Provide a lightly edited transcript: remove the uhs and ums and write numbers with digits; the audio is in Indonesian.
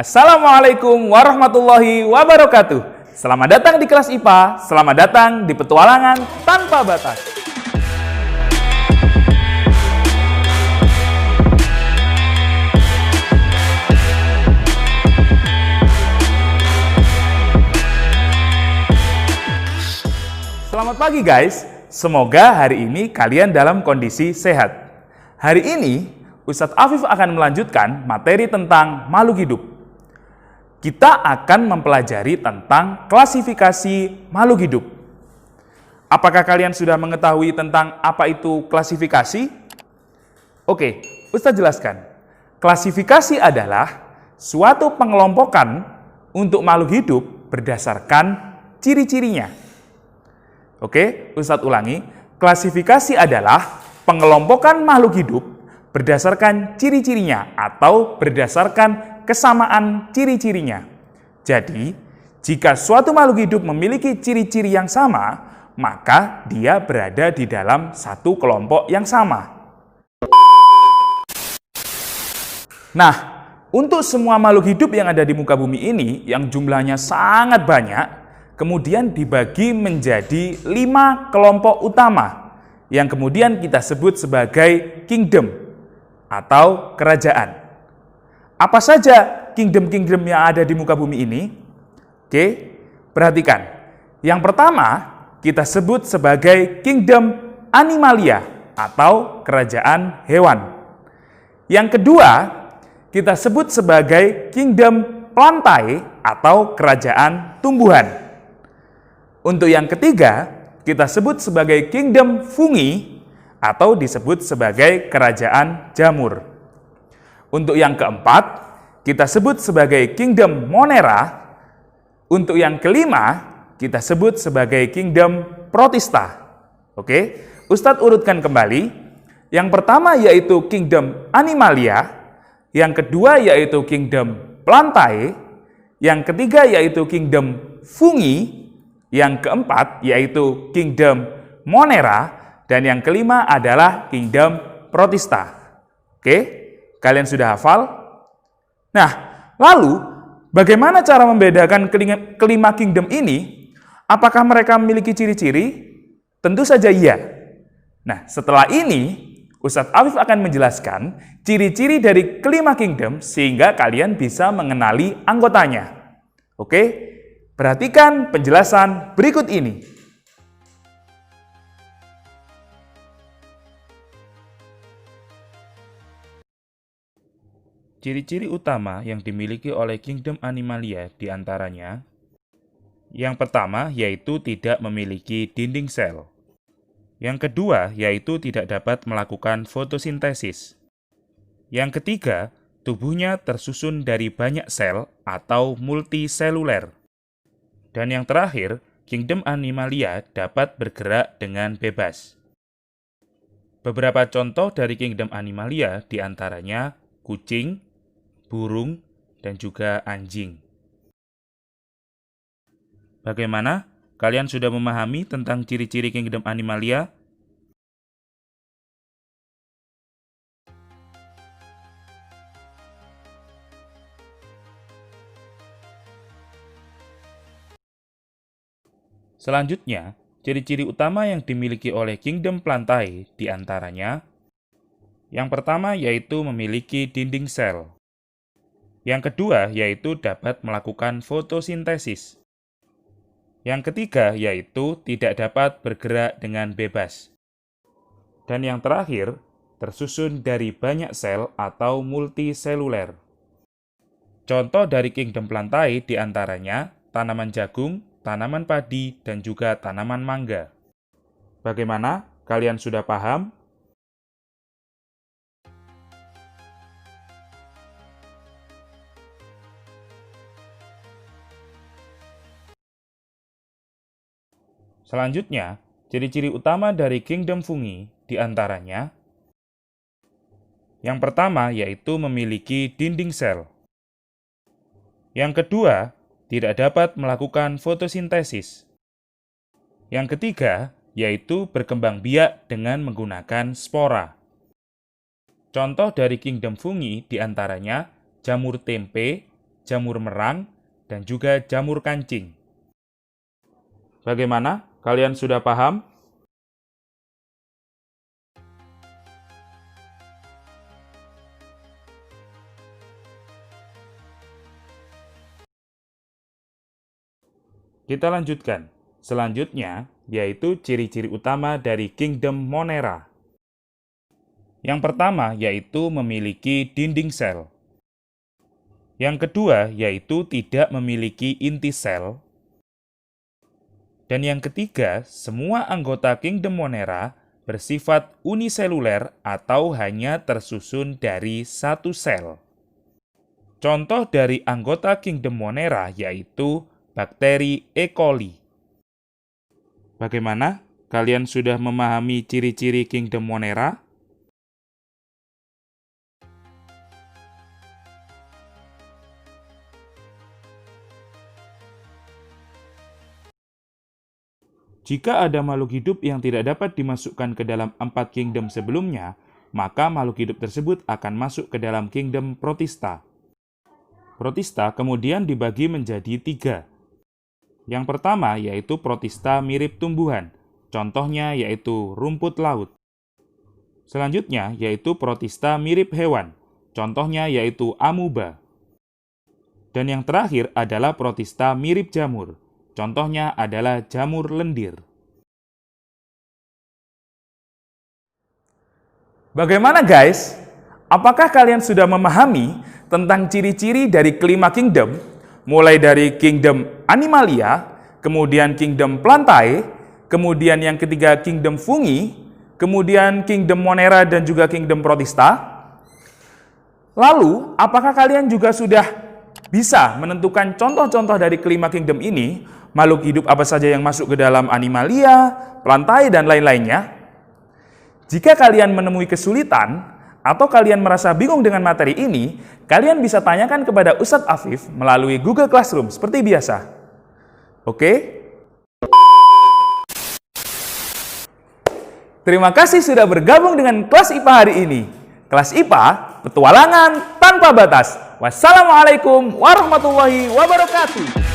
Assalamualaikum warahmatullahi wabarakatuh. Selamat datang di kelas IPA, selamat datang di petualangan tanpa batas. Selamat pagi guys, semoga hari ini kalian dalam kondisi sehat. Hari ini, Ustadz Afif akan melanjutkan materi tentang makhluk hidup. Kita akan mempelajari tentang klasifikasi makhluk hidup. Apakah kalian sudah mengetahui tentang apa itu klasifikasi? Oke, Ustadz jelaskan. Klasifikasi adalah suatu pengelompokan untuk makhluk hidup berdasarkan ciri-cirinya. Oke, Ustadz ulangi. Klasifikasi adalah pengelompokan makhluk hidup berdasarkan ciri-cirinya atau berdasarkan kesamaan ciri-cirinya. Jadi, jika suatu makhluk hidup memiliki ciri-ciri yang sama, maka dia berada di dalam satu kelompok yang sama. Nah, untuk semua makhluk hidup yang ada di muka bumi ini, yang jumlahnya sangat banyak, kemudian dibagi menjadi 5 kelompok utama, yang kemudian kita sebut sebagai kingdom atau kerajaan. Apa saja kingdom-kingdom yang ada di muka bumi ini? Oke, perhatikan. Yang pertama, kita sebut sebagai kingdom animalia atau kerajaan hewan. Yang kedua, kita sebut sebagai kingdom plantae atau kerajaan tumbuhan. Untuk yang ketiga, kita sebut sebagai kingdom fungi atau disebut sebagai kerajaan jamur. Untuk yang keempat, kita sebut sebagai kingdom monera. Untuk yang kelima, kita sebut sebagai kingdom protista. Oke, Ustadz urutkan kembali. Yang pertama yaitu kingdom animalia, yang kedua yaitu kingdom plantae, yang ketiga yaitu kingdom fungi, yang keempat yaitu kingdom monera, dan yang kelima adalah kingdom protista. Oke? Kalian sudah hafal? Nah, lalu bagaimana cara membedakan kelima kingdom ini? Apakah mereka memiliki ciri-ciri? Tentu saja iya. Nah, setelah ini, Ustadz Afif akan menjelaskan ciri-ciri dari kelima kingdom sehingga kalian bisa mengenali anggotanya. Oke? Perhatikan penjelasan berikut ini. Ciri-ciri utama yang dimiliki oleh kingdom animalia diantaranya, yang pertama yaitu tidak memiliki dinding sel. Yang kedua yaitu tidak dapat melakukan fotosintesis. Yang ketiga, tubuhnya tersusun dari banyak sel atau multiseluler. Dan yang terakhir, kingdom animalia dapat bergerak dengan bebas. Beberapa contoh dari kingdom animalia diantaranya kucing, burung, dan juga anjing. Bagaimana? Kalian sudah memahami tentang ciri-ciri kingdom animalia? Selanjutnya, ciri-ciri utama yang dimiliki oleh kingdom plantae diantaranya, yang pertama yaitu memiliki dinding sel. Yang kedua yaitu dapat melakukan fotosintesis. Yang ketiga yaitu tidak dapat bergerak dengan bebas. Dan yang terakhir, tersusun dari banyak sel atau multiseluler. Contoh dari kingdom plantae diantaranya tanaman jagung, tanaman padi, dan juga tanaman mangga. Bagaimana? Kalian sudah paham? Selanjutnya, ciri-ciri utama dari kingdom fungi diantaranya, yang pertama yaitu memiliki dinding sel. Yang kedua, tidak dapat melakukan fotosintesis. Yang ketiga, yaitu berkembang biak dengan menggunakan spora. Contoh dari kingdom fungi diantaranya jamur tempe, jamur merang, dan juga jamur kancing. Bagaimana? Kalian sudah paham? Kita lanjutkan. Selanjutnya, yaitu ciri-ciri utama dari Kingdom Monera. Yang pertama, yaitu memiliki dinding sel. Yang kedua, yaitu tidak memiliki inti sel. Dan yang ketiga, semua anggota Kingdom Monera bersifat uniseluler atau hanya tersusun dari satu sel. Contoh dari anggota Kingdom Monera yaitu bakteri E. coli. Bagaimana? Kalian sudah memahami ciri-ciri Kingdom Monera? Jika ada makhluk hidup yang tidak dapat dimasukkan ke dalam 4 kingdom sebelumnya, maka makhluk hidup tersebut akan masuk ke dalam kingdom Protista. Protista kemudian dibagi menjadi 3. Yang pertama yaitu protista mirip tumbuhan, contohnya yaitu rumput laut. Selanjutnya yaitu protista mirip hewan, contohnya yaitu amuba. Dan yang terakhir adalah protista mirip jamur, contohnya adalah jamur lendir. Bagaimana guys? Apakah kalian sudah memahami tentang ciri-ciri dari kelima kingdom, mulai dari kingdom Animalia, kemudian kingdom Plantae, kemudian yang ketiga kingdom Fungi, kemudian kingdom Monera dan juga kingdom Protista? Lalu, apakah kalian juga sudah bisa menentukan contoh-contoh dari kelima kingdom ini, makhluk hidup apa saja yang masuk ke dalam Animalia, Plantae, dan lain-lainnya? Jika kalian menemui kesulitan, atau kalian merasa bingung dengan materi ini, kalian bisa tanyakan kepada Ustadz Afif melalui Google Classroom seperti biasa. Oke? Terima kasih sudah bergabung dengan kelas IPA hari ini. Kelas IPA, petualangan tanpa batas. Wassalamualaikum warahmatullahi wabarakatuh.